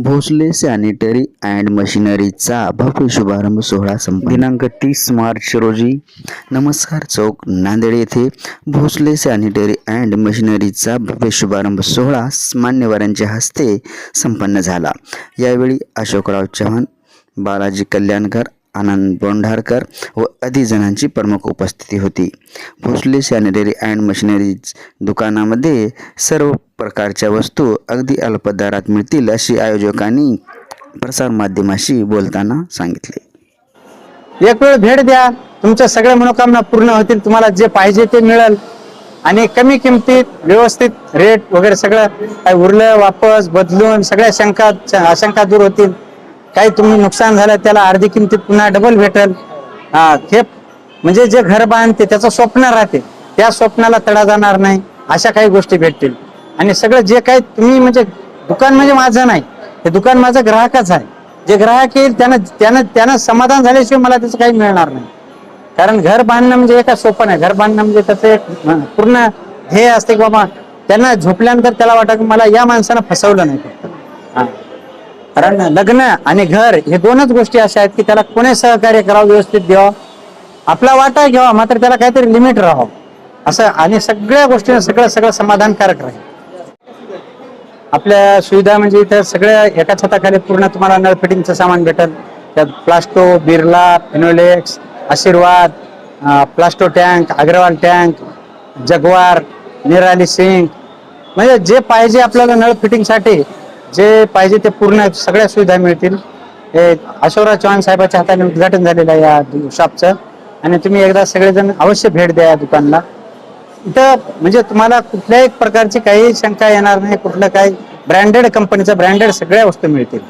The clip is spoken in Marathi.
भोसले सॅनिटरी अँड मशिनरीचा भव्य शुभारंभ सोहळा दिनांक 30 मार्च रोजी नमस्कार चौक नांदेड येथे भोसले सॅनिटरी अँड मशिनरीचा भव्य शुभारंभ सोहळा मान्यवरांच्या हस्ते संपन्न झाला। यावेळी अशोकराव चव्हाण, बालाजी कल्याणकर, आनंद बोंढारकर व अधिक जणांची प्रमुख उपस्थिती होती। भोसले सॅनिटरी अँड मशिनरीज दुकानामध्ये सर्व प्रकारच्या वस्तू अगदी अल्प दरात मिळतील अशी आयोजकांनी प्रसार माध्यमाशी बोलताना सांगितले। एक वेळ भेट द्या, तुमच्या सगळ्या मनोकामना पूर्ण होतील, तुम्हाला जे पाहिजे ते मिळेल आणि कमी किमतीत व्यवस्थित रेट वगैरे सगळं काय उरलं वापस बदलून सगळ्या आशंका दूर होतील। काही तुम्ही नुकसान झालं त्याला अर्धी किमतीत पुन्हा डबल भेटेल। हे म्हणजे जे घर बांधते त्याचं स्वप्न राहते, त्या स्वप्नाला तडा जाणार नाही अशा काही गोष्टी भेटतील। आणि सगळं जे काही तुम्ही म्हणजे दुकान म्हणजे माझं नाही, हे दुकान माझं ग्राहकच आहे। जे ग्राहक येईल त्यानं समाधान झाल्याशिवाय मला त्याचं काही मिळणार नाही। कारण घर बांधणं म्हणजे एका सोपं नाही, घर बांधणं म्हणजे त्याचं एक पूर्ण ध्येय असते की बाबा त्यांना झोपल्यानंतर त्याला वाटतं की मला या माणसानं फसवलं नाही। कारण लग्न आणि घर हे दोनच गोष्टी अशा आहेत की त्याला कोणी सहकार्य करावं, व्यवस्थित द्यावं, आपला वाटा घ्यावा, मात्र त्याला काहीतरी लिमिट राहावं असं, आणि सगळ्या गोष्टी सगळं समाधानकारक राहील। आपल्या सुविधा म्हणजे इथं सगळ्या एका छताखाली पूर्ण तुम्हाला नळ फिटिंगचं सामान भेटेल। त्यात प्लास्टो, बिर्ला, फिनोलेक्स, आशीर्वाद, प्लास्टो टँक, अग्रवाल टँक, जगवार, निराली सिंक, म्हणजे जे पाहिजे आपल्याला नळ फिटिंगसाठी जे पाहिजे ते पूर्ण सगळ्या सुविधा मिळतील। हे अशोकराव चव्हाण साहेबांच्या हाताने उद्घाटन झालेलं आहे या शॉपचं, आणि तुम्ही एकदा सगळेजण अवश्य भेट द्या या दुकानला। इथं म्हणजे तुम्हाला कुठल्याही प्रकारची काही शंका येणार नाही, कुठलं काही ब्रँडेड कंपनीचं ब्रँडेड सगळ्या वस्तू मिळतील।